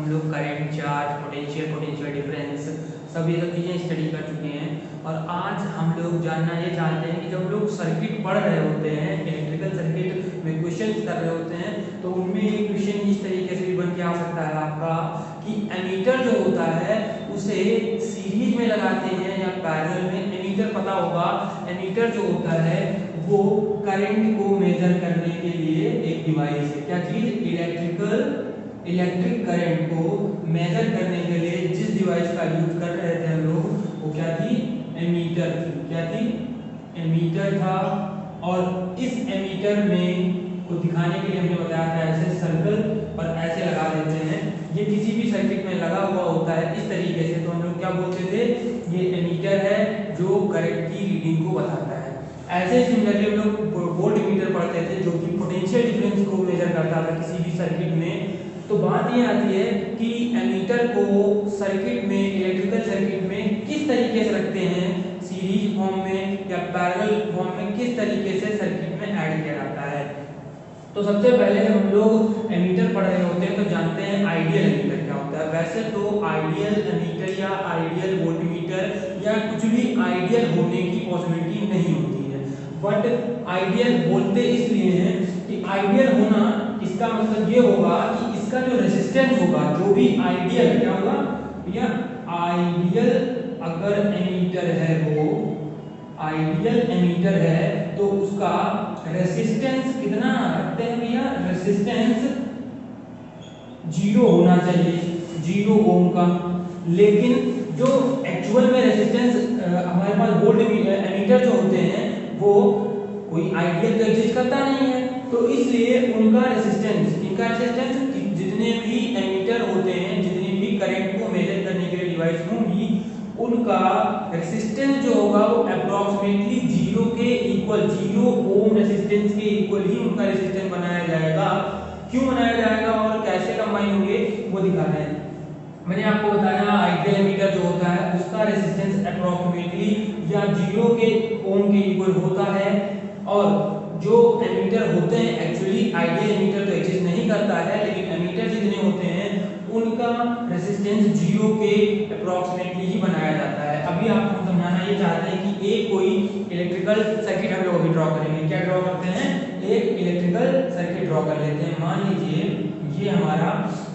हम लोग current, charge, potential difference सब ये सब चीज़ें स्टडी कर चुके हैं। और आज हम लोग जानना ये चाहते हैं कि जब लोग सर्किट पढ़ रहे होते हैं, इलेक्ट्रिकल सर्किट में क्वेश्चन कर रहे होते हैं, तो उनमें एक क्वेश्चन इस तरीके से भी बन के आ सकता है आपका कि एमीटर जो होता है उसे सीरीज में लगाते हैं या पैरेलल में। एमीटर पता होगा, एमीटर जो होता है वो करंट को मेजर करने के लिए एक डिवाइस है। क्या चीज? इलेक्ट्रिक करंट को मेजर करने के लिए जिस डिवाइस का यूज कर रहे थे हम लोग, वो क्या थी? एमीटर थी। क्या थी? एमीटर था। और इस एमीटर में को दिखाने के लिए हमने बताया था ऐसे सर्कल और ऐसे लगा देते हैं। ये किसी भी सर्किट में लगा हुआ होता है इस तरीके से, तो हम लोग क्या बोलते थे? ये एमीटर है जो करंट की रीडिंग को बताता है। ऐसे सिमिलरली हम लोग वोल्ट मीटर पढ़ते थे जो कि पोटेंशियल डिफरेंस को मेजर करता था किसी भी सर्किट में। तो बात ये आती है कि एमीटर को सर्किट में, इलेक्ट्रिकल सर्किट में किस तरीके से रखते हैं, सीरीज फॉर्म में या पैरेलल फॉर्म में, किस तरीके से सर्किट में ऐड किया जाता है। तो सबसे पहले हम लोग एमीटर पढ़ रहे होते हैं तो जानते हैं आइडियल एमीटर क्या होता है। वैसे तो आइडियल एमीटर या आइडियल वोल्टमीटर या कुछ भी आइडियल होने की पॉसिबिलिटी नहीं होती है, बट आइडियल बोलते इसलिए हैं कि आइडियल होना इसका मतलब ये होगा कि इसका जो रेजिस्टेंस होगा, जो भी आइडियल क्या होगा या आइडियल अगर एमीटर है, वो आइडियल एमीटर है तो उसका रेजिस्टेंस कितना रखते हैं भैया? रेजिस्टेंस 0 होना चाहिए, 0 ओम का। लेकिन जो एक्चुअल में रेजिस्टेंस हमारे पास वोल्ट एमीटर जो होते हैं वो कोई आइडियल तो एग्जिस्ट करता नहीं है, तो इसलिए उनका रेजिस्टेंस, इनका रेजिस्टेंस जितने भी एमीटर होते हैं, जितने भी करंट को मेजर करने के लिए डिवाइस होंगी, उनका रेजिस्टेंस जो होगा वो अप्रॉक्सीमेटली 0 के इक्वल, 0 ओम रेजिस्टेंस के इक्वल ही उनका रेजिस्टेंस बनाया जाएगा। क्यों बनाया जाएगा और कैसे कंबाइन होंगे वो दिखाना है। मैंने आपको बताया आइडियल एमीटर जो होता है उसका रेजिस्टेंस अप्रॉक्सीमेटली या 0 के ओम के इक्वल होता है, और जो एमीटर होते हैं एक्चुअली आइडियल एमीटर तो एग्जिस्ट नहीं करता है, लेकिन एमीटर जितने होते हैं उनका रेजिस्टेंस 0 के अप्रॉक्सीमेटली ही बनाया जाता है। अभी आपको समझाना ये चाहते हैं कि एक कोई इलेक्ट्रिकल सर्किट हम लोग अभी ड्रॉ करेंगे। क्या ड्रॉ करते हैं? एक इलेक्ट्रिकल सर्किट ड्रॉ कर लेते हैं। मान लीजिए ये हमारा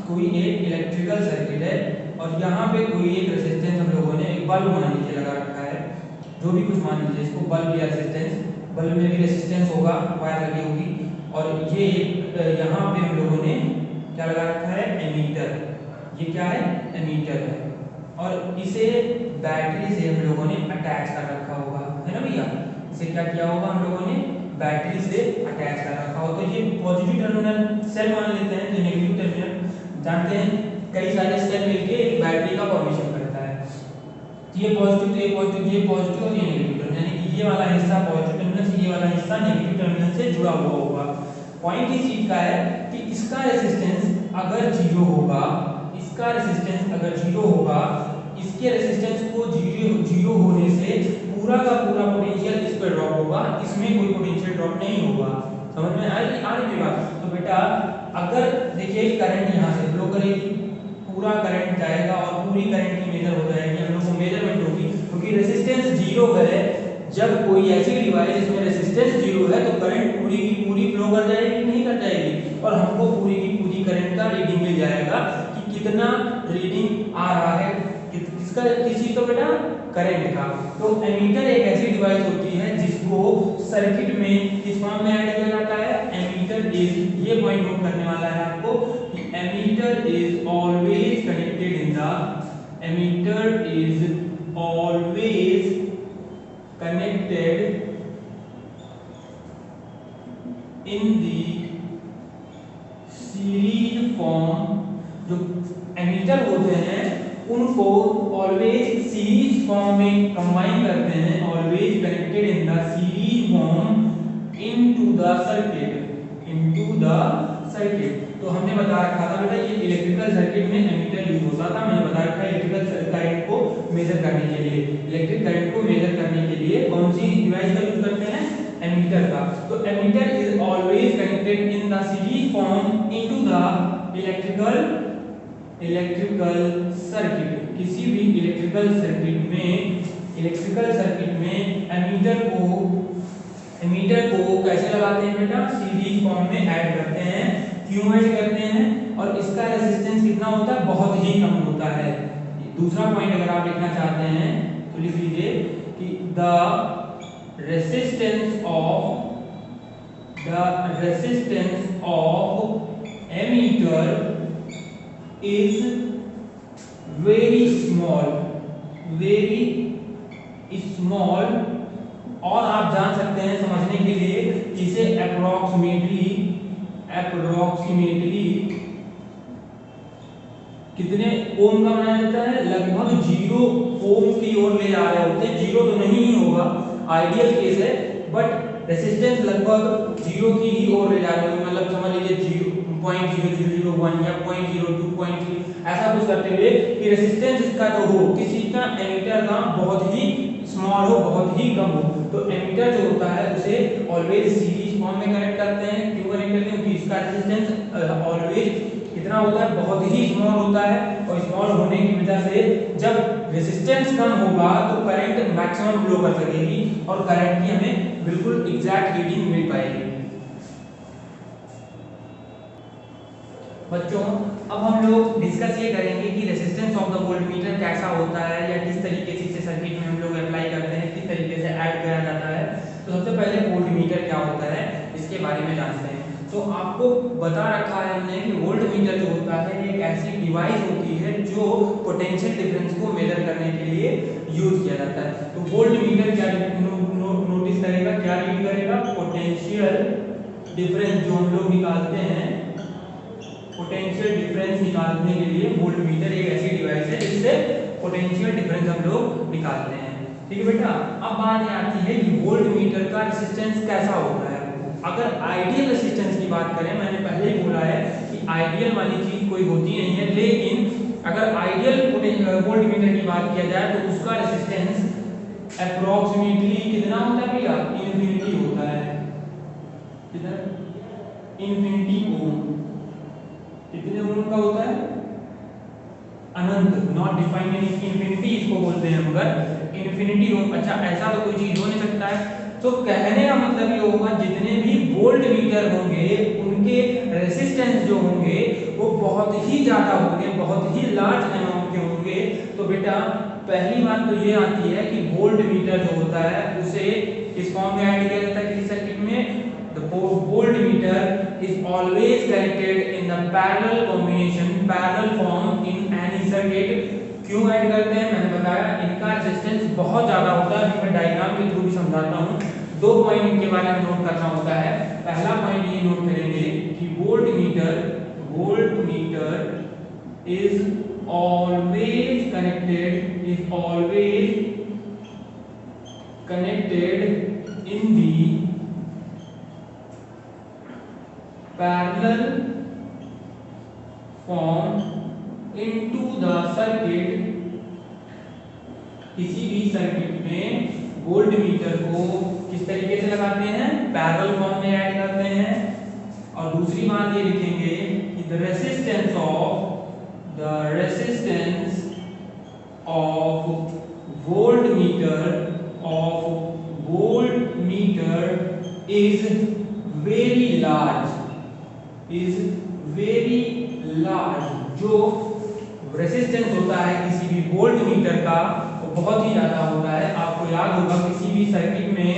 कोई एक इलेक्ट्रिकल सर्किट है और यहाँ पे कोई एक रेजिस्टेंस हम लोगों ने, एक बल्ब मान लीजिए लगा रखा है, जो भी कुछ मान लीजिए इसको बल्ब या रेजिस्टेंस, बल्ब में भी रेजिस्टेंस होगा, वायर लगी होगी, और ये यहाँ पे हम लोगों ने क्या लगा रखा है? एमीटर। ये क्या है? एमीटर है, और इसे बैटरी से हम लोगों ने अटैच कर रखा होगा, है ना भैया? इसे क्या किया होगा हम लोगों ने? बैटरी से अटैच कर रखा हो। तो ये पॉजिटिव टर्मिनल सेल मान लेते हैं, ये नेगेटिव टर्मिनल। जानते हैं कई सारे सेल मिलके एक बैटरी का फॉर्मेशन करता है। ये पॉजिटिव, ये पॉजिटिव, ये पॉजिटिव और ये नेगेटिव टर्मिनल, यानी कि ये वाला हिस्सा पॉजिटिव टर्मिनल से, ये वाला हिस्सा नेगेटिव टर्मिनल से जुड़ा हुआ होगा। पॉइंट इस चीज का है कि इसका रेजिस्टेंस अगर 0 होगा, इसका रेजिस्टेंस अगर 0 होगा, इसके रेजिस्टेंस को 0 होने से पूरा का पूरा पोटेंशियल इस पर ड्रॉप होगा, इसमें कोई पोटेंशियल ड्रॉप नहीं होगा। समझ में आ रही बात? तो बेटा अगर देखिए करंट यहाँ से फ्लो करेगी, पूरा करंट जाएगा और पूरी करंट की मेजर हो जाएगी, हम लोग को मेजरमेंट होगी, क्योंकि रेजिस्टेंस 0 है। जब कोई ऐसी डिवाइस जिसमें रेजिस्टेंस 0 है तो करंट पूरी की पूरी फ्लो कर जाएगी, नहीं कर जाएगी, और हमको पूरी की पूरी करंट का रीडिंग मिल जाएगा कि कितना रीडिंग आ रहा है, किसका, किसी तो बेटा करंट का। तो एमीटर एक ऐसी डिवाइस होती है जिसको सर्किट में किस फॉर्म में ऐड किया जाता है? एमीटर इज, ये पॉइंट नोट करने वाला है आपको कि ammeter is always connected in the, ammeter is always connected in the series form. जो एमीटर होते हैं उनको ऑलवेज सीरीज फॉर्म में कंबाइन करते हैं, always connected in the series form into the circuit, into the circuit. तो हमने बता रखा था बेटा ये इलेक्ट्रिकल सर्किट में एमीटर यूज होता था। मैंने बता रखा है इलेक्ट्रिकल करंट को मेजर करने के लिए, इलेक्ट्रिक करंट को मेजर करने के लिए कौन सी डिवाइस का यूज करते हैं? एमीटर का। तो ammeter is always connected in the series form into the electrical electrical circuit, किसी भी इलेक्ट्रिकल सर्किट में एमीटर को कैसे लगाते हैं बेटा, सीरीज फॉर्म में ऐड करते हैं। क्यों ऐड करते हैं, और इसका रेजिस्टेंस कितना होता है, बहुत ही कम होता है। दूसरा पॉइंट अगर आप लिखना चाहते हैं तो लिख लीजिए कि the resistance of ammeter is very small, और आप जान सकते हैं समझने के लिए इसे अप्रोक्सीमेटली कितने ओम का बनाया जाता है, लगभग 0 ओम की ओर ले आ रहे होते हैं। 0 तो नहीं ही होगा, आइडियल केस है, बट रेजिस्टेंस लगभग 0 की ही ओर ले जा रहे होंगे, मतलब समझ लीजिए 0.0001 या 0.02 ऐसा कुछ करते हुए कि रेजिस्टेंस इसका जो हो, किसी का एमीटर का बहुत ही स्मॉल हो, बहुत ही कम हो, तो एमीटर जो होता है उसे ऑलवेज सीरीज फॉर्म में कनेक्ट करते हैं। क्यों कनेक्ट करते हैं, क्योंकि इसका रेजिस्टेंस ऑलवेज कितना होता है, बहुत ही स्मॉल होता है, और स्मॉल होने की वजह से जब रेजिस्टेंस कम होगा तो करंट मैक्सिमम फ्लो कर सकेगी और करंट की हमें बिल्कुल एग्जैक्ट रीडिंग मिल पाएगी। बच्चों अब हम लोग डिस्कस ये करेंगे कि रेजिस्टेंस ऑफ द वोल्टमीटर कैसा होता है, या किस तरीके से इसे सर्किट में हम लोग अप्लाई करते हैं, किस तरीके से ऐड किया जाता है। तो सबसे पहले वोल्टमीटर क्या होता है इसके बारे में जानते हैं। तो आपको बता रखा है हमने कि वोल्टमीटर जो होता है एक ऐसी डिवाइस होती है जो पोटेंशियल डिफरेंस को मेजर करने के लिए यूज किया जाता है। तो वोल्टमीटर क्या नोटिस करेगा, क्या रीड करेगा, पोटेंशियल डिफरेंस जो हम लोग निकालते हैं, पोटेंशियल डिफरेंस निकालने के लिए वोल्टमीटर एक ऐसी डिवाइस है जिससे पोटेंशियल डिफरेंस हम लोग निकालते हैं। ठीक है बेटा, अब बात आती है कि वोल्टमीटर का रेजिस्टेंस कैसा होता है। अगर आइडियल रेजिस्टेंस की बात करें, मैंने पहले ही बोला है कि आइडियल वाली चीज कोई होती नहीं है, लेकिन अगर आइडियल वोल्टमीटर की बात किया जाए तो उसका रेजिस्टेंस अप्रोक्सीमेटली कितना होता है भैया, इन्फिनिटी होता है। कितना, इन्फिनिटी ओम। कितने ओम का होता है, अनंत, नॉट डिफाइंड इन्फिनिटी इसको बोलते हैं, मगर इन्फिनिटी ओम। अच्छा, ऐसा तो कोई चीज हो नहीं सकता है। तो कहने का मतलब ये होगा जितने भी वोल्टमीटर होंगे उनके रेजिस्टेंस जो होंगे वो बहुत ही ज्यादा होंगे, बहुत ही लार्ज अमाउंट के होंगे। तो बेटा पहली बात तो ये आती है कि वोल्टमीटर जो होता है उसे किस फॉर्म में ऐड किया जाता है किसी सर्किट में। The voltmeter is always connected in the parallel combination, parallel form in any circuit. क्यों ऐड करते हैं, मैंने बताया इनका रेजिस्टेंस बहुत ज्यादा होता है। मैं डायग्राम के थ्रू भी समझाता हूँ। 2 पॉइंट इनके बारे में नोट करना होता है। पहला पॉइंट ये नोट करेंगे कि voltmeter is always connected in the parallel form into the circuit. किसी भी सर्किट में वोल्टमीटर को किस तरीके से लगाते हैं, पैरेलल फॉर्म में ऐड करते हैं। और दूसरी बात ये लिखेंगे कि the resistance of voltmeter is very large. जो रेजिस्टेंस होता है किसी भी वोल्टमीटर का वो बहुत ही ज्यादा होता है। आपको याद होगा किसी भी सर्किट में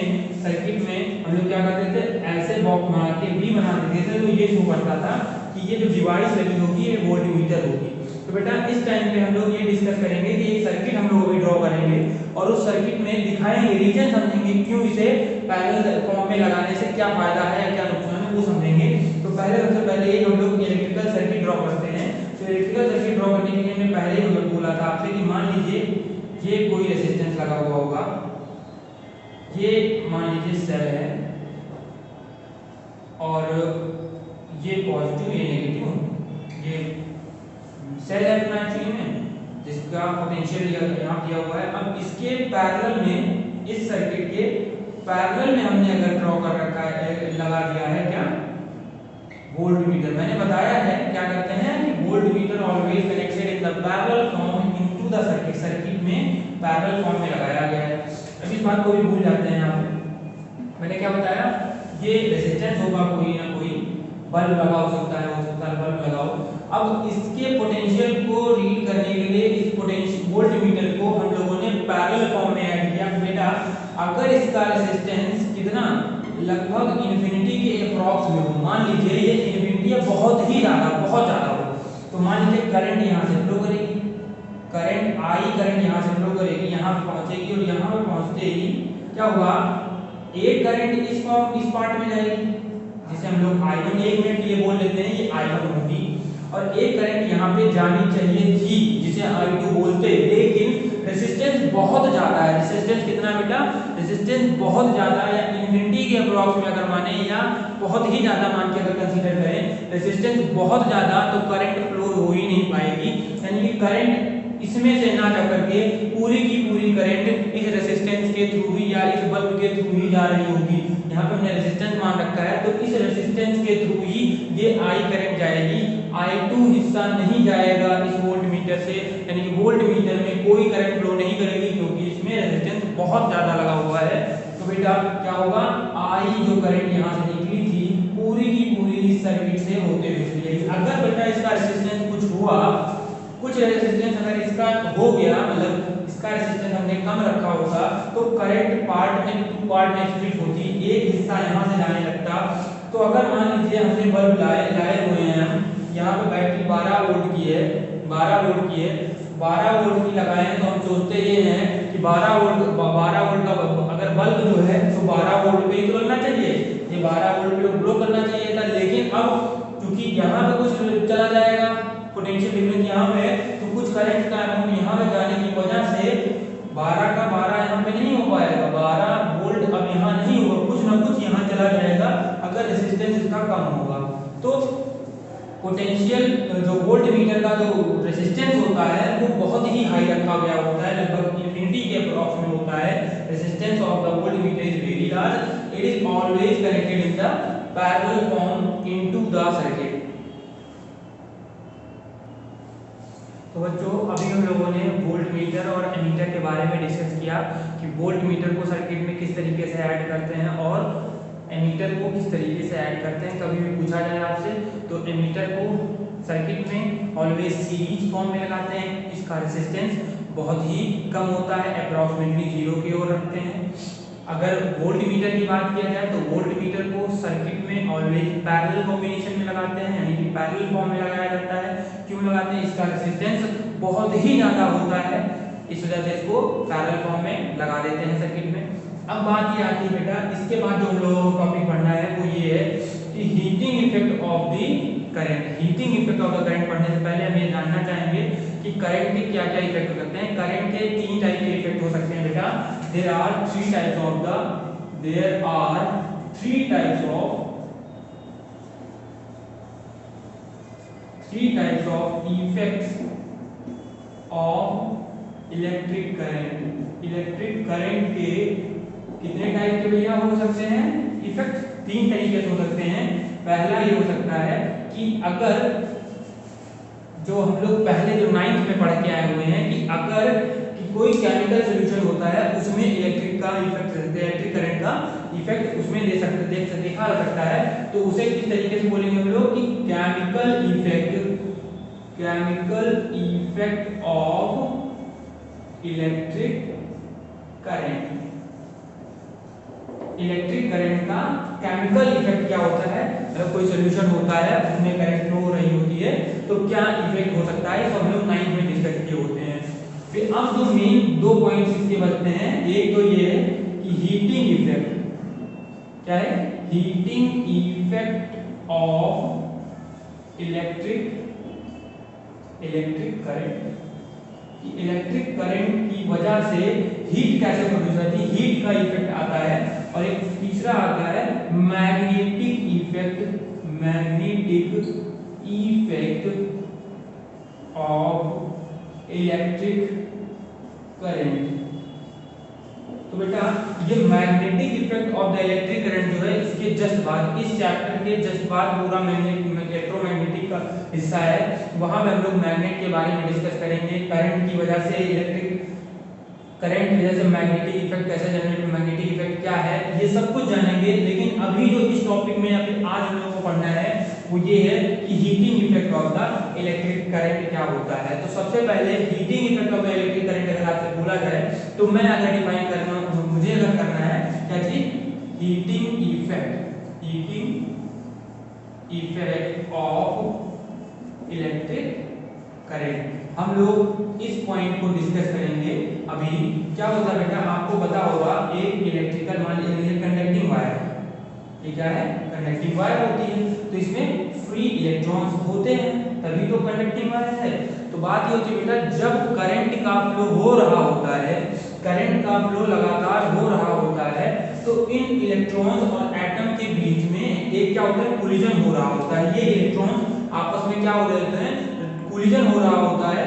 हम लोग क्या करते थे, ऐसे बॉक्स बना के भी बना देते थे, तो ये शो करता था कि ये जो डिवाइस लगी होगी ये वोल्टमीटर होगी। तो बेटा इस टाइम पे हम लोग ये डिस्कस करेंगे कि एक सर्किट हम लोग अभी ड्रॉ करेंगे और उस सर्किट में दिखाएंगे, रीजन समझेंगे क्यों इसे पैरेलल फॉर्म में लगाने से क्या फायदा है या क्या नुकसान है वो समझेंगे। तो सबसे पहले हम लोग इलेक्ट्रिकल सर्किट ड्रॉ करते हैं। तो इलेक्ट्रिकल सर्किट ड्रॉ करने के लिए मैंने पहले ही बोला था आपसे कि मान लीजिए ये कोई रेजिस्टेंस लगा हुआ होगा, ये मान लीजिए सेल है और ये पॉजिटिव ये नेगेटिव, ये सेल है एक्चुअली में जिसका पोटेंशियल यहाँ दिया हुआ है। अब इसके पैरेलल में, इस सर्किट के पैरेलल में हमने अगर ड्रॉ कर रखा है, लगा दिया है क्या, वोल्टमीटर। मैंने बताया है क्या करते हैं कि voltmeter always connected the parallel form into the circuit, circuit में पैरेलल फॉर्म में लगाया गया है। अब इस बात को भी भूल जाते हैं यहाँ पे। मैंने क्या बताया, ये रेजिस्टेंस होगा कोई ना कोई, बल्ब लगा हो सकता है बल्ब लगाओ। अब इसके पोटेंशियल को रीड करने के लिए इस पोटेंशियल वोल्टमीटर को हम लोगों ने पैरेलल फॉर्म में ऐड किया। बेटा अगर इसका रेजिस्टेंस कितना लगभग इन्फिनिटी के अप्रॉक्स में हो, मान लीजिए ये इन्फिनिटी बहुत ही ज़्यादा हो, तो मान लीजिए करंट यहाँ से फ्लो करेगी, करंट करंट यहाँ से फ्लो करेगी, यहाँ पे पहुँचेगी और यहाँ पे पहुँचते ही क्या हुआ, एक करंट इस पार्ट में जाएगी जिसे हम लोग I1 1 मिनट के लिए बोल लेते हैं, ये I1 होगी, और एक करंट यहाँ पे जानी चाहिए थी जिसे I2 बोलते हैं, लेकिन रेजिस्टेंस बहुत ज़्यादा है। रेजिस्टेंस कितना बेटा, रेजिस्टेंस बहुत ज़्यादा है, या इन्फिनिटी के अप्रॉक्स में अगर माने या बहुत ही ज़्यादा मान के अगर कंसीडर करें, रेजिस्टेंस बहुत ज़्यादा, तो करंट फ्लो हो ही नहीं पाएगी, यानी कि करंट इसमें से ना जा करके पूरी की पूरी करंट इस रेजिस्टेंस के थ्रू ही या इस बल्ब के थ्रू ही जा रही होगी। यहाँ पे हमने रेजिस्टेंस मान रखा है, तो इस रेजिस्टेंस के थ्रू ही ये I करंट जाएगी, I2 हिस्सा नहीं जाएगा इस वोल्टमीटर से, यानी कि वोल्टमीटर में कोई करंट फ्लो नहीं करेगी क्योंकि इसमें रेजिस्टेंस बहुत ज़्यादा लगा हुआ है। तो बेटा क्या होगा, I जो करंट यहाँ से निकली थी पूरी की पूरी इस सर्किट से होते हुए चली जाएगी। अगर बेटा इसका रेजिस्टेंस कुछ हुआ, कुछ रेजिस्टेंस अगर इसका हो गया, मतलब इसका रेजिस्टेंस हमने कम रखा होगा, तो करंट पार्ट में टू पार्ट में स्प्लिट होती, एक हिस्सा यहाँ से जाने लगता। तो अगर मान लीजिए हमने बल्ब लाए हुए हैं, हम यहाँ पे बैटरी 12 वोल्ट की है, 12 वोल्ट की है, 12 वोल्ट की लगाए हैं, तो हम सोचते ये हैं कि 12 वोल्ट का अगर बल्ब जो है तो 12 वोल्ट पे ही तो लगना चाहिए, ये 12 वोल्ट पे ग्लो करना चाहिए था, लेकिन अब क्योंकि यहाँ पे कुछ चला जाएगा, पोटेंशियल डिफरेंस यहाँ पे, तो कुछ करंट का अमाउंट यहाँ पे जाने की वजह से 12 का 12 यहाँ पे नहीं हो पाएगा, 12 वोल्ट अब यहाँ नहीं होगा, कुछ ना कुछ यहाँ चला जाएगा अगर रेजिस्टेंस इसका कम होगा। तो पोटेंशियल जो वोल्टमीटर का जो रेजिस्टेंस होता है वो बहुत ही हाई रखा गया होता है, लगभग इन्फिनिटी के अप्रॉक्स में होता है। Resistance of the voltmeter is very large, it is always connected in the parallel form into the circuit. तो बच्चों अभी हम लोगों ने वोल्टमीटर और एमीटर के बारे में डिस्कस किया कि वोल्टमीटर को सर्किट में किस तरीके से ऐड करते हैं और एमीटर को किस तरीके से ऐड करते हैं। कभी भी पूछा जाए आपसे तो एमीटर को सर्किट में ऑलवेज सीरीज फॉर्म में लगाते हैं, इसका रेजिस्टेंस बहुत ही कम होता है, अप्रॉक्सीमेटली 0 की ओर रखते हैं। अगर वोल्टमीटर की बात किया जाए तो वोल्टमीटर को सर्किट में ऑलवेज पैरेलल कॉम्बिनेशन में लगाते हैं, यानी कि पैरेलल फॉर्म में लगाया जाता है। क्यों लगाते हैं, इसका रेजिस्टेंस बहुत ही ज़्यादा होता है, इस वजह से इसको पैरेलल फॉर्म में लगा देते हैं सर्किट में। अब बात ये आती है बेटा, इसके बाद जो हम लोगों को टॉपिक पढ़ना है वो ये है कि heating effect of the current. Heating effect of the current पढ़ने से पहले हम ये जानना चाहेंगे कि करंट के क्या क्या इफेक्ट हो सकते हैं। करंट के 3 टाइप के इफेक्ट हो सकते हैं बेटा। There are 3 types of effects of electric current। Electric current के कितने टाइप के भैया हो सकते हैं इफेक्ट? 3 तरीके से हो सकते हैं। पहला ये हो सकता है कि अगर जो हम लोग पहले जो 9th में पढ़ के आए हुए हैं कि अगर कोई केमिकल सॉल्यूशन होता है उसमें इलेक्ट्रिक का इफेक्ट, इलेक्ट्रिक करंट का इफेक्ट उसमें देखा जा सकता है, तो उसे किस तरीके से बोलेंगे हम लोग कि chemical effect of electric current. Electric current का केमिकल इफेक्ट क्या होता है, अगर कोई सॉल्यूशन होता है उसमें करंट फ्लो हो रही होती है तो क्या इफेक्ट हो सकता है, तो हम लोग 9th में डिस्कस किए होते हैं। फिर अब जो मेन 2 पॉइंट्स इसके बचते हैं, एक तो ये है कि हीटिंग इफेक्ट, क्या है, heating effect of electric current. Electric current की वजह से हीट कैसे प्रोड्यूस होती है, हीट का इफेक्ट आता है। और एक तीसरा आता है magnetic effect of electric current. तो बेटा ये magnetic effect of the electric current जो है इसके जस्ट बाद, इस चैप्टर के जस्ट बाद पूरा इलेक्ट्रोमैग्नेटिक का हिस्सा है, वहां में हम लोग मैग्नेट के बारे में डिस्कस करेंगे। करंट की वजह से इलेक्ट्रिक करंट की वजह से मैग्नेटिक इफेक्ट कैसे जनरेट, मैग्नेटिक इफेक्ट क्या है, ये सब कुछ जानेंगे। लेकिन अभी जो इस टॉपिक में अभी आज हम लोगों को पढ़ना है वो ये है कि heating effect of the electric current क्या होता है। तो सबसे पहले heating effect of the electric current अगर आपसे बोला जाए तो मैं अगर डिफाइन करना, मुझे अगर करना है क्या चीज, heating effect of electric current, हम लोग इस पॉइंट को डिस्कस करेंगे। अभी क्या होता है बेटा, आपको पता होगा एक इलेक्ट्रिकल, मान लीजिए कंडक्टिंग वायर, ये क्या है, कंडक्टिंग वायर होती है, तो इसमें फ्री इलेक्ट्रॉन्स होते हैं तभी तो कंडक्टिंग वायर है। तो बात ये होती है बेटा, जब करंट का फ्लो हो रहा होता है, करंट का फ्लो लगातार हो रहा होता है, तो इन इलेक्ट्रॉन्स और एटम के बीच में एक क्या होता है, कोलिजन हो रहा होता है। ये इलेक्ट्रॉन आपस में क्या हो रहे होते हैं, कोलिजन हो रहा होता है,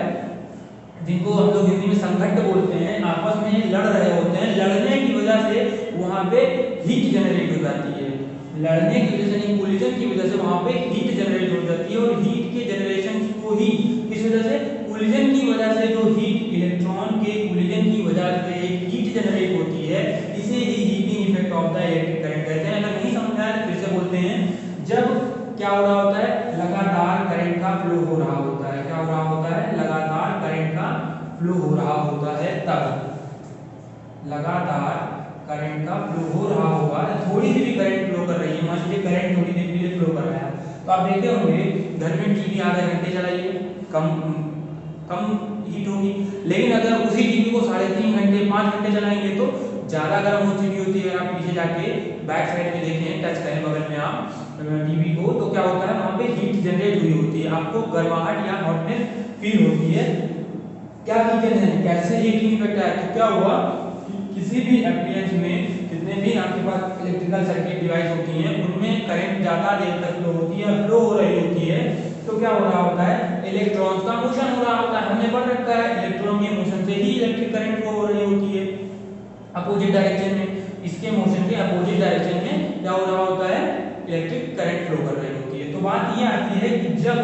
जिनको हम लोग हिंदी में संघट्ट बोलते हैं, आपस में लड़ रहे होते हैं। लड़ने की वजह से वहां पे हीट जनरेट हो जाती है, लड़ने की वजह से नहीं, कोलिजन की वजह से वहां पे हीट जनरेट हो जाती है। और हीट के जनरेशन को ही किस वजह से, कोलिजन की वजह से जो हीट, इलेक्ट्रॉन के कोलिजन की वजह से हीट जनरेट होती है, इसे ही heating effect of the electric current कहते हैं। अगर नहीं समझ आया तो फिर से बोलते हैं, जब क्या हो रहा होता है, लगातार करंट का फ्लो हो रहा होता है, क्या हो रहा होता है, लगातार करंट का फ्लो हो रहा होता है, तब लगातार करंट का फ्लो हो रहा होगा, थोड़ी सी भी करंट फ्लो कर रही है, मान लीजिए करंट थोड़ी देर के लिए फ्लो कर रहा है, तो आप देखते होंगे घर में टीवी आधे घंटे चलाइए, कम हीट होगी। लेकिन अगर उसी टीवी को 3.5 घंटे 5 घंटे चलाएंगे तो ज्यादा गर्म हो चुकी होती है। आप पीछे जाके बैक साइड में देखें, टच करें बगल में आप टीवी को, तो क्या होता है, वहां पे हीट जनरेट हुई होती है, आपको गर्माहट या हॉटनेस फील होती है। क्या रीजन है, कैसे हीटिंग इफेक्ट है, तो क्या हुआ, किसी भी एप्लायंस में जितने भी आपके पास इलेक्ट्रिकल सर्किट डिवाइस होती हैं, उनमें करंट ज्यादा देर तक फ्लो होती है, फ्लो हो रही होती है, तो क्या हो रहा होता है, इलेक्ट्रॉन्स का मोशन हो रहा होता है। हमने पढ़ रखा है, इलेक्ट्रॉन के मोशन से ही इलेक्ट्रिक करंट फ्लो हो रही होती है अपोजिट डायरेक्शन में। इसके मोशन के अपोजिट डायरेक्शन में क्या हो रहा होता है, इलेक्ट्रिक करंट फ्लो कर रही होती है। तो बात ये आती है कि जब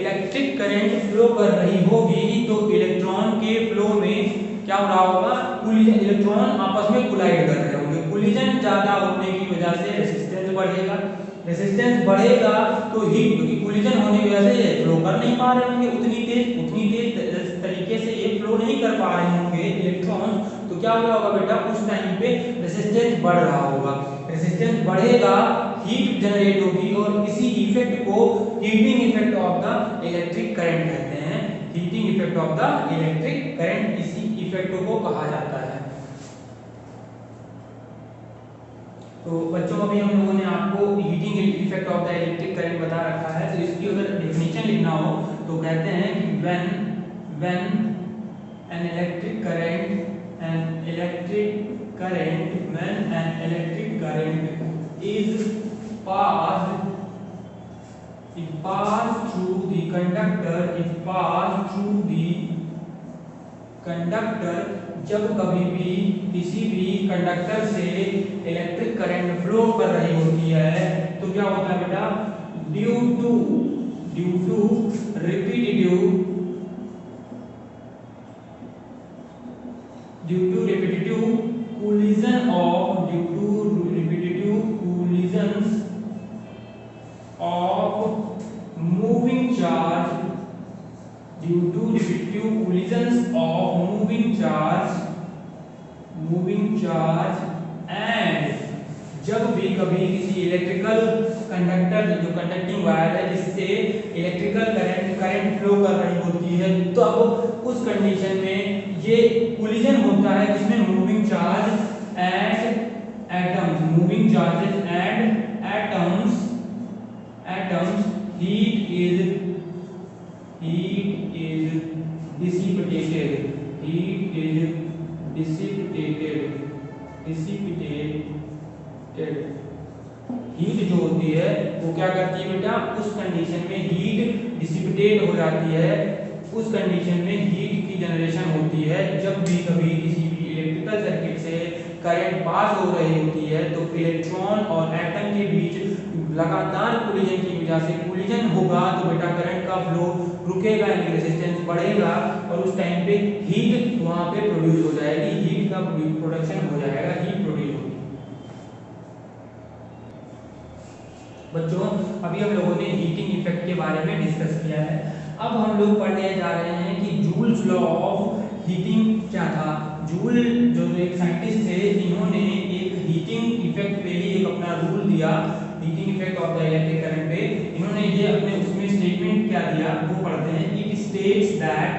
इलेक्ट्रिक करंट फ्लो कर रही होगी तो इलेक्ट्रॉन के फ्लो में क्या हो रहा होगा, कोलिजन, इलेक्ट्रॉन आपस में कोलाइड कर रहे होंगे। कोलिजन ज्यादा होने की वजह से रेजिस्टेंस बढ़ेगा, रेजिस्टेंस बढ़ेगा तो हीट, क्योंकि कोलिजन होने की वजह से ये फ्लो कर नहीं पा रहे होंगे उतनी तेज तरीके से ये फ्लो नहीं कर पा रहे होंगे इलेक्ट्रॉन, तो क्या हो रहा होगा बेटा, उस टाइम पे रेजिस्टेंस बढ़ रहा होगा, रेजिस्टेंस बढ़ेगा, हीट जनरेट होगी, और इसी इफेक्ट को heating effect of the electric current कहते हैं। Heating effect of the electric current, इसी इफेक्ट को कहा जाता है। तो बच्चों, अभी हम लोगों ने आपको heating effect of the electric current बता रखा है, तो इसकी अगर डेफिनेशन लिखना हो तो कहते हैं कि when an electric current is passed through the conductor, जब कभी भी किसी भी कंडक्टर से इलेक्ट्रिक करंट फ्लो कर रही होती है, तो क्या होता है बेटा, due to repetitive collisions of moving charge, and जब भी कभी किसी इलेक्ट्रिकल कंडक्टर, जो कंडक्टिंग वायर है जिससे इलेक्ट्रिकल करंट फ्लो कर रही होती है, तो अब उस कंडीशन में ये कोलिजन होता है जिसमें moving charge and atoms heat is dissipated heat जो होती है वो क्या करती है बेटा, उस कंडीशन में हीट डिसिपेटेट हो जाती है, उस कंडीशन में हीट की जनरेशन होती है। जब भी कभी किसी भी इलेक्ट्रिकल सर्किट से करंट पास हो रही होती है तो इलेक्ट्रॉन और एटम के बीच लगातार कोलिजन की वजह से कोलिजन होगा तो बेटा करंट का फ्लो रुकेगा, यानी रेजिस्टेंस बढ़ेगा और उस टाइम पे हीट वहां पे प्रोड्यूस हो जाएगी, हीट का प्रोडक्शन हो जाएगा, हीट प्रोड्यूस होगी। बच्चों अभी हम लोगों ने हीटिंग इफेक्ट के बारे में डिस्कस किया है। अब हम लोग पढ़ने जा रहे हैं कि जूल्स लॉ ऑफ हीटिंग क्या था। जूल जो एक साइंटिस्ट थे, इन्होंने एक हीटिंग इफेक्ट पे ही एक अपना रूल दिया, heating effect of the electric current पे। इन्होंने ये अपने उसमें स्टेटमेंट क्या दिया वो पढ़ते हैं। It states that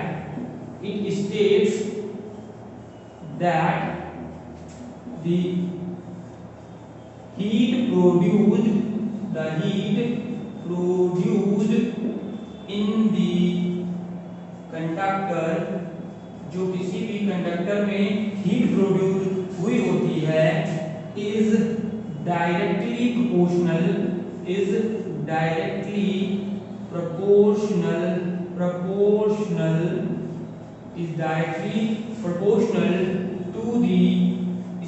the heat produced in the conductor, जो किसी भी कंडक्टर में हीट प्रोड्यूस हुई होती है, is directly proportional to the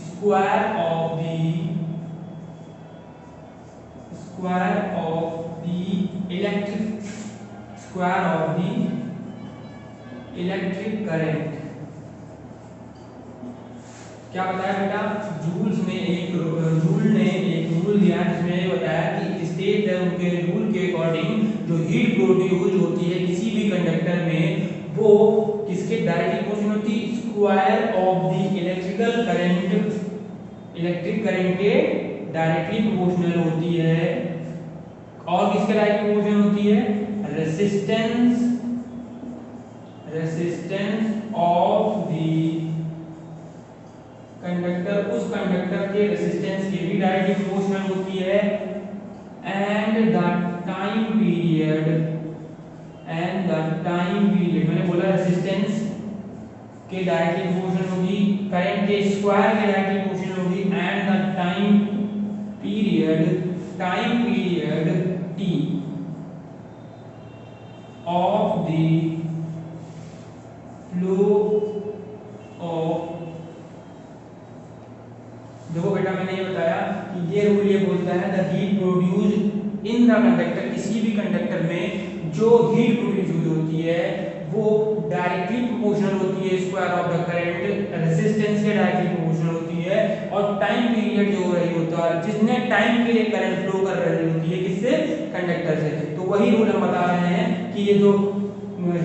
square of the electric current। क्या बताया बेटा, जूल ने एक रूल दिया जिसमें बताया कि स्टेट है उनके रूल के अकॉर्डिंग जो हीट प्रोड्यूस होती है किसी भी कंडक्टर में वो किसके डायरेक्टली प्रोपोर्शनल होती है, square of the electric current के डायरेक्टली प्रोपोर्शनल होती है। और किसके डायरेक्टली प्रोपोर्शनल होती है, रेजिस्टेंस ऑफ द कंडक्टर, उस कंडक्टर के रेजिस्टेंस के भी डायरेक्टली प्रोपोर्शनल होती है। एंड द टाइम पीरियड मैंने बोला रेजिस्टेंस के डायरेक्टली प्रोपोर्शनल होगी, करंट के स्क्वायर के डायरेक्टली प्रोपोर्शनल होगी। And the time period t of the flow of, देखो बेटा मैंने ये बताया कि ये रूल ये बोलता है the heat produced in the conductor, किसी भी कंडक्टर में जो हीट प्रोड्यूस हुई होती है वो डायरेक्टली प्रोपोर्शनल होती है square of the current, resistance के डायरेक्टली प्रोपोर्शनल होती है। और टाइम पीरियड जो हो रही होता है, जितने टाइम के लिए करंट फ्लो कर रही होती है किससे, कंडक्टर से, तो वही रूल हम बता रहे हैं कि ये जो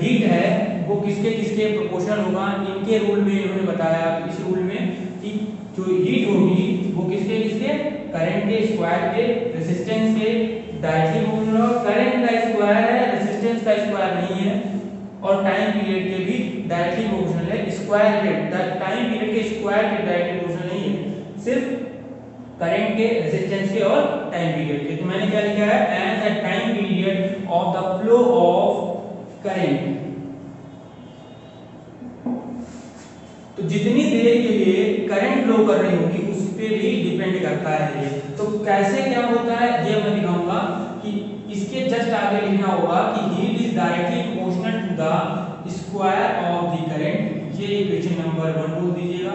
हीट है वो किसके प्रोपोर्शनल होगा। इनके रूल में इन्होंने बताया, इस रूल में कि जो हीट होगी वो किसके करंट के स्क्वायर के रेजिस्टेंस के डायरेक्टली प्रोपोर्शनल। करंट का स्क्वायर है, रेजिस्टेंस का स्क्वायर नहीं है, और टाइम पीरियड के भी डायरेक्टली प्रोपोर्शनल है। स्क्वायर के टाइम पीरियड के स्क्वायर के डायरेक्टली प्रोपोर्शनल नहीं है, सिर्फ करंट के, रेजिस्टेंस के और टाइम पीरियड के। तो मैंने क्या लिखा है, and the time period of the flow of current, तो जितनी देर के लिए करंट फ्लो कर रही होगी उस पे भी डिपेंड करता है ये। तो कैसे क्या होता है ये मैं दिखाऊंगा कि इसके जस्ट आगे लिखना होगा कि heat is directly proportional to the square of the current. ये इक्वेशन नंबर 1 बोल दीजिएगा।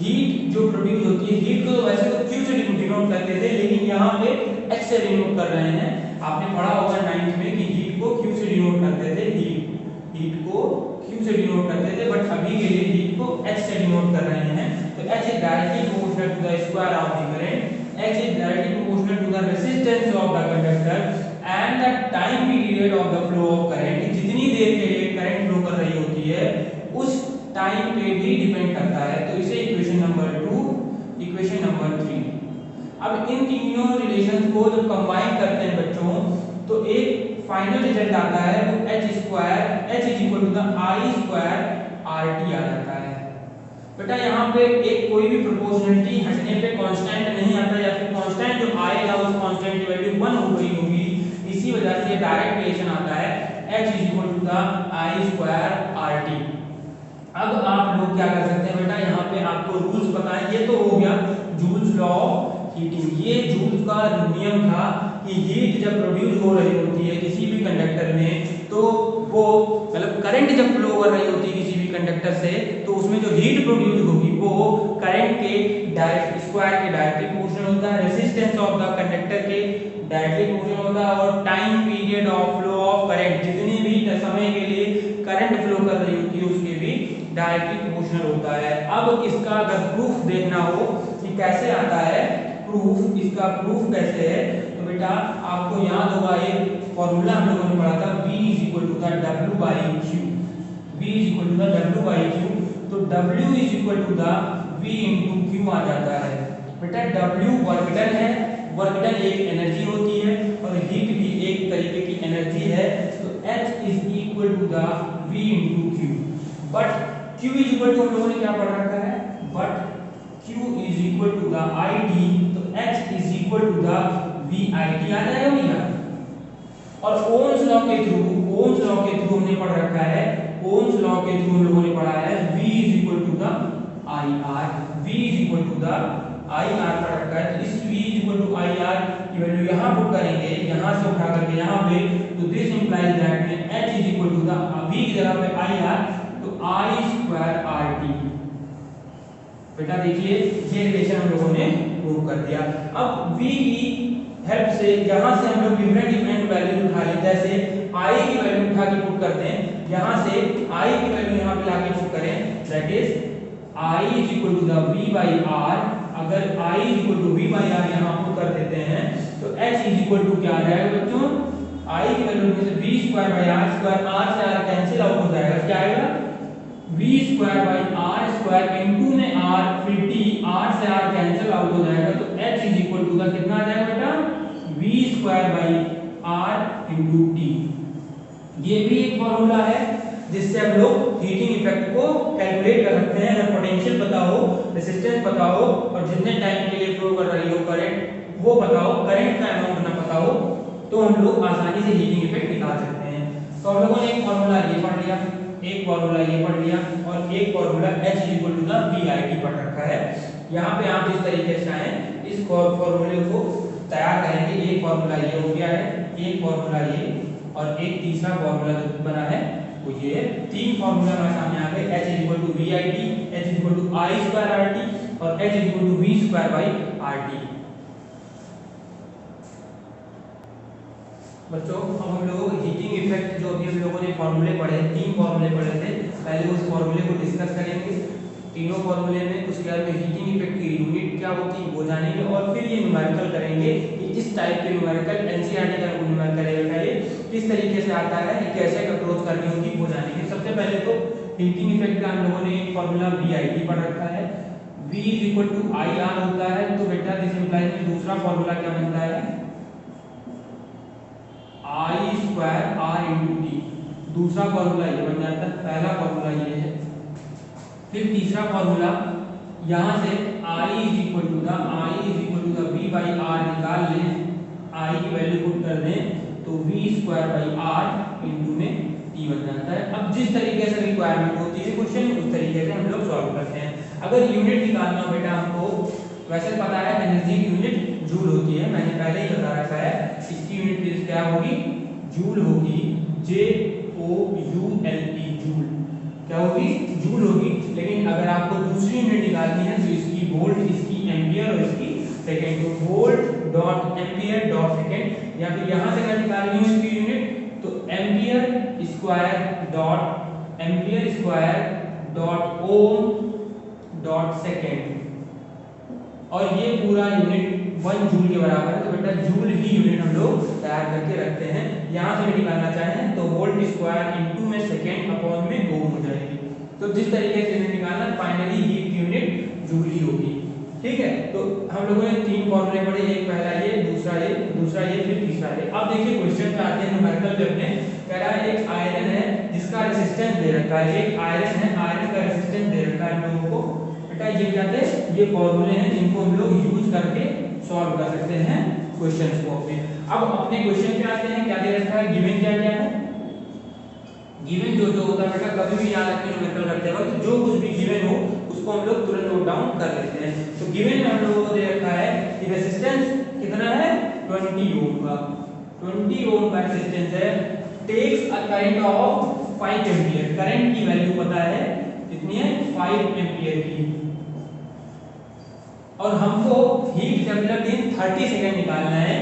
हीट जो प्रोड्यूस होती है, हीट को वैसे तो Q से डिनोट करते थे, लेकिन यहाँ पे H से डिनोट कर रहे हैं। आपने पढ़ा होगा 9th में कि हीट को Q से डिनोट करते थे, हीट को Q से डिनोट करते थे, बट अभी के लिए हीट को H से डिनोट कर रहे हैं। तो H is directly proportional to the square of the current, H is directly proportional to the resistance of the conductor and the time period of the flow of current। जितनी देर के लिए current flow कर रही होती है उस time पे भी डिपेंड करता है। तो इसे इक्वेशन नंबर 2, इक्वेशन नंबर 3। अब इन तीनों रिलेशंस को जब कंबाइन करते हैं बच्चों तो एक फाइनल रिजल्ट आता है, वो H is equal to the I square RT आ जाता है। बेटा यहाँ पे एक कोई भी प्रोपोर्शनलिटी हटने पे कांस्टेंट नहीं आता, या फिर कांस्टेंट जो आएगा उस कांस्टेंट की वैल्यू 1 हो गई होगी, इसी वजह से डायरेक्ट रिलेशन आता है H is equal to the I square RT। अब आप लोग क्या कर सकते हैं बेटा, यहाँ पे आपको रूल्स बताएं। ये तो हो गया जूल्स लॉ ऑफ हीटिंग। ये जूल्स का नियम था कि हीट जब प्रोड्यूस हो रही होती है किसी भी कंडक्टर में, तो वो मतलब करंट जब फ्लो कर रही होती है किसी भी कंडक्टर से, तो उसमें जो हीट प्रोड्यूस होगी वो करंट के डायरेक्ट स्क्वायर के डायरेक्टली प्रोपोर्शनल होता है। रेजिस्टेंस ऑफ द कंडक्टर के डायरेक्टली प्रोपोर्शनल होता है, और time period of flow of current, जितनी भी समय के लिए करंट फ्लो कर रही होती है उसके भी डायरेक्टली प्रोपोर्शनल होता है। अब इसका अगर प्रूफ देखना हो कि कैसे आता है प्रूफ, इसका प्रूफ कैसे है, तो बेटा आपको याद होगा एक फॉर्मूला हम लोगों ने पढ़ा था, V is equal to the W by Q, V is equal to the W by Q, तो W is equal to the V into Q आ जाता है। बेटा W वर्क डन है, वर्क डन एक एनर्जी होती है और हीट भी एक तरीके की एनर्जी है, तो H is equal to the V into Q, but Q is equal to हम लोगों ने क्या पढ़ रखा है, but Q is equal to the ID, तो H is equal to the VIT आ जाएगा भैया। और ओम्स लॉ के थ्रू, ओम्स लॉ के थ्रू हमने पढ़ रखा है, ओम्स लॉ के थ्रू हम लोगों ने पढ़ा है V is equal to the IR, V is equal to the IR पढ़ रखा है, तो इस V is equal to IR की वैल्यू यहाँ पुट करेंगे, यहाँ से उठा करके यहाँ पे, तो दिस इंप्लाइज दैट में H is equal to the V की जगह पे IR, तो I स्क्वायर RT। बेटा देखिए ये रिलेशन हम लोगों ने प्रूव कर दिया। अब V की हेल्प से यहाँ से हम लोग डिफरेंट वैल्यू उठा लें, जैसे I की वैल्यू उठा के पुट करते हैं, यहाँ से I की वैल्यू यहाँ पे लाके पुट करें, that is I is equal to the V by R, अगर I is equal to V by R यहाँ पुट कर देते हैं, तो H इज इक्वल टू क्या आ जाएगा बच्चों, I की वैल्यू में से V square by R square, R से R कैंसिल आउट हो जाएगा, क्या आएगा V square by R square into में R, फिर T, R से R कैंसिल आउट हो जाएगा, तो H is equal to the कितना आ जाएगा बेटा, V square by R into T। ये भी एक फॉर्मूला है जिससे हम लोग हीटिंग इफेक्ट को कैलकुलेट कर सकते हैं। अगर पोटेंशियल पता हो, रेजिस्टेंस पता हो और जितने टाइम के लिए फ्लो कर रही हो करंट वो पता हो, करंट का अमाउंट ना पता हो, तो हम लोग आसानी से हीटिंग इफेक्ट निकाल सकते हैं। तो हम लोगों ने एक फॉर्मूला ये पढ़ लिया, एक फॉर्मूला ये पढ़ लिया, और एक formula H is equal to the VIT पढ़ रखा है। यहाँ पे आप इस तरीके से आए, इस फॉर्मूले को तैयार करेंगे, एक फॉर्मूला ये हो गया है, एक फॉर्मूला ये, और एक तीसरा फॉर्मूला जो बना है वो ये, तीन फॉर्मूला हमारे सामने आ गए, H is equal to VIT, H is equal to I square RT और H is equal to V square by RT। बच्चों अब हम लोग हीटिंग इफेक्ट जो अभी हम लोगों ने फॉर्मूले पढ़े, तीन फॉर्मूले पढ़े थे, पहले उस फॉर्मूले को डिस्कस करेंगे, तीनों फॉर्मूले में उसके बाद में हीटिंग इफेक्ट की यूनिट क्या होती है वो जानेंगे, और फिर ये न्यूमेरिकल करेंगे कि इस टाइप के न्यूमेरिकल एनसीईआरटी का न्यूमेरिकल है पहले किस तरीके से आता है, कैसे अप्रोच करनी होगी वो जानेंगे। सबसे पहले तो हीटिंग इफेक्ट का हम लोगों ने एक फॉर्मूला VIT पढ़ रखा है, V is equal to IR होता है, तो बेटा दिस इंप्लाइज में दूसरा फॉर्मूला क्या बनता है, I square R into T, दूसरा फॉर्मूला ये बन जाता है, पहला फॉर्मूला ये है। फिर तीसरा फॉर्मूला यहाँ से I is equal to the V by R निकाल लें, I की वैल्यू पुट कर दें, तो V square by R into में T बन जाता है। अब जिस तरीके से रिक्वायरमेंट होती है क्वेश्चन उस तरीके से हम लोग सॉल्व करते हैं। अगर यूनिट निकालना हो बेटा हमको, वैसे पता है एनर्जी की यूनिट जूल होती है, मैंने पहले ही बता रखा है, इसकी यूनिट क्या होगी, जूल होगी, JOULE, जूल, क्या होगी, जूल होगी। लेकिन अगर आपको दूसरी यूनिट निकालनी है तो इसकी वोल्ट, इसकी एम्पियर और इसकी सेकंड, तो volt dot ampere dot second, या फिर यहाँ से अगर निकालनी है इसकी यूनिट तो एम्पियर स्क्वायर डॉट ओम डॉट सेकंड, और ये पूरा यूनिट 1 जूल के बराबर है, तो बेटा जूल ही यूनिट हम लोग तैयार करके रखते हैं। यहाँ से भी निकालना चाहें तो वोल्ट स्क्वायर इनटू में सेकंड अपॉन में ओम हो जाएगी, तो जिस तरीके से इन्हें निकालना फाइनली हीट यूनिट जूल ही होगी। ठीक है, तो हम लोगों ने तीन फॉर्मूले पढ़े, एक पहला ये, दूसरा ये, फिर तीसरा ये। अब देखिए क्वेश्चन पे आते हैं, न्यूमेरिकल पे अपने कह रहा है एक आयरन है जिसका रेजिस्टेंस दे रखा है, एक आयरन है, आयरन का रेजिस्टेंस दे रखा है हम लोगों को। बेटा ये क्या थे, ये फॉर्मूले हैं जिनको हम लोग यूज करके सॉल्व कर सकते हैं क्वेश्चंस को अपने। अब अपने क्वेश्चन पे आते हैं, क्या दे रखा है, गिवन क्या क्या है, गिवन जो होता है बेटा कभी भी याद रखने न्यूमेरिकल करते वक्त जो कुछ भी गिवन हो उसको हम लोग तुरंत नोट डाउन कर लेते हैं। तो गिवन में हम लोगों को दे रखा है कि रेजिस्टेंस कितना है, 20 ओम का, 20 ओम का रेजिस्टेंस है, takes a current of 5 ampere, current की वैल्यू पता है कितनी है, 5 एम्पीयर की, और हमको हीट डेवलप्ड इन 30 सेकंड निकालना है,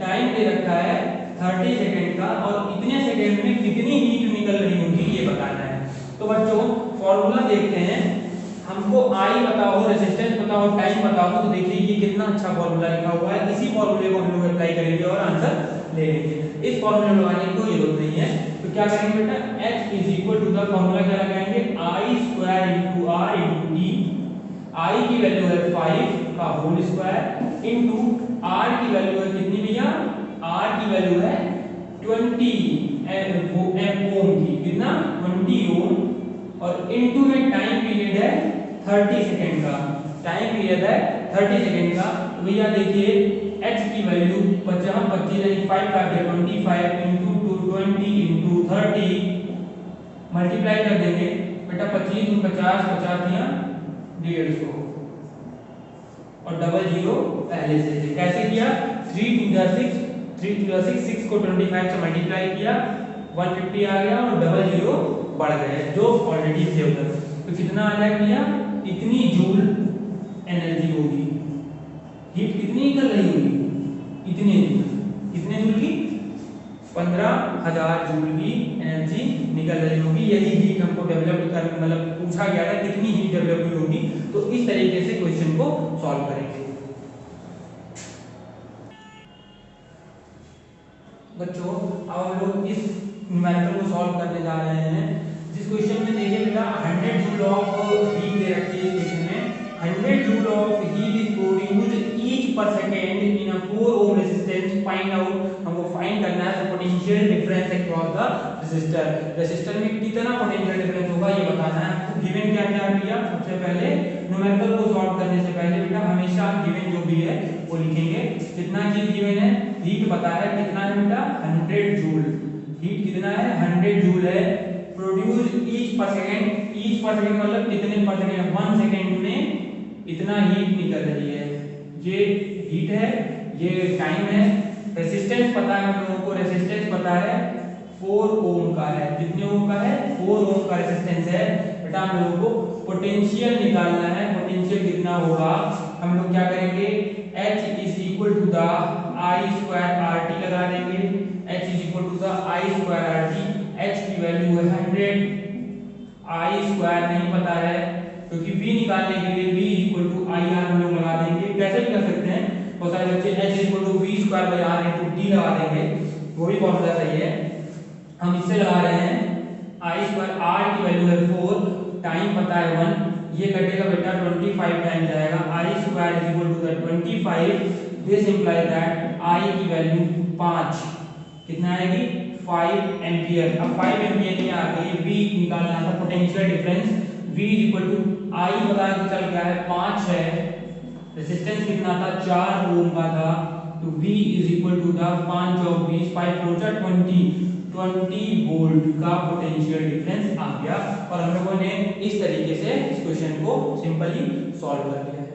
टाइम दे रखा है 30 सेकेंड का और इतने सेकेंड में कितनी हीट निकल रही होगी ये बताना है। तो बच्चों फॉर्मूला देखते हैं, हमको आई पता हो, रेजिस्टेंस पता हो, टाइम पता हो, तो देखिए ये कितना अच्छा फॉर्मूला लिखा हुआ है। इसी फॉर्मूले को हम लोग अप्लाई करेंगे और आंसर ले लेंगे। इस फॉर्मूले में लगाने की कोई जरूरत नहीं है। तो क्या करेंगे बेटा, H is equal to the formula क्या लगाएंगे, I square into R into T. I की वैल्यू है 5 का होल स्क्वायर इंटू आर की वैल्यू है कितनी भैया, आर की वैल्यू है 20 ओम की, कितना 20 ओम, और इनटू में टाइम पीरियड है 30 सेकंड का, टाइम पीरियड है 30 सेकंड का। तो भैया देखिए h की वैल्यू 50 25 5 का 25 इनटू 20 इनटू 30 मल्टीप्लाई कर देंगे बेटा, 25 50 50 दिया 150 और डबल जीरो पहले से थे। कैसे किया, 3 2 6 3 2 6 6 को 25 से मल्टीप्लाई किया, 150 आ गया और डबल जीरो बढ़ गए जो ऑलरेडी थे उधर। तो कितना आ जाएगा भैया, इतनी जूल एनर्जी होगी, हीट कितनी निकल रही होगी, इतने जूल की 15,000 जूल की एनर्जी निकल रही होगी। यही हीट हमको डेवलप कर मतलब पूछा गया था कितनी हीट डेवलप हुई होगी। तो इस तरीके से क्वेश्चन को सॉल्व करेंगे। बच्चों अब हम लोग इस न्यूमेरिकल को सॉल्व करने जा रहे हैं। जिस क्वेश्चन में देखिए बेटा 100 जूल ऑफ हीट दे रखी है, इस क्वेश्चन में 100 joule of heat is produced each per second in a 4 ohm resistance, find out, हमको फाइंड करना है potential difference across the resistor. Resistor में कितना पोटेंशियल डिफरेंस होगा ये बताना है। तो गिवन क्या क्या दिया, सबसे पहले न्यूमेरिकल को सॉल्व करने से पहले बेटा हमेशा गिवन जो भी है वो लिखेंगे। कितना चीज गिवन है, हीट पता है कितना है बेटा 100 जूल, हीट कितना है 100 जूल है, produce each per second, each per second मतलब कितने पर सेकंड, 1 सेकंड में इतना हीट निकल रही है, ये हीट है, ये टाइम है। रेजिस्टेंस पता है हम लोगों को, रेजिस्टेंस पता है 4 ओम का है, कितने ओम का है 4 ओम का रेजिस्टेंस है बेटा। हम लोगों को पोटेंशियल निकालना है, पोटेंशियल कितना होगा, हम लोग क्या करेंगे H is equal to the I square R T लगा देंगे, H is equal to the I square R T. H की वैल्यू है 100, आई स्क्वायर नहीं पता है क्योंकि V निकालने के लिए V equal to I R हम लोग लगा देंगे। कैसे भी कर सकते हैं, बहुत सारे बच्चे H equal to V square by R into T लगा देंगे, वो भी फॉर्मूला सही है। हम इससे लगा रहे हैं आई स्क्वायर, आर की वैल्यू है 4, टाइम पता है 1, ये कटेगा बेटा 25 टाइम जाएगा, I square is equal to the 25, this imply that I की वैल्यू 5 कितना आएगी 5 एम्पियर। अब 5 एम्पियर में आ गई, V निकालना था potential difference, V is equal to I पता है चल गया है 5 है, रेजिस्टेंस कितना था 4 ओम का था, तो V is equal to the 5 और 20 5 4 20 वोल्ट का पोटेंशियल डिफरेंस आ गया। और हम लोगों ने इस तरीके से इस क्वेश्चन को सिंपली सॉल्व कर लिया है।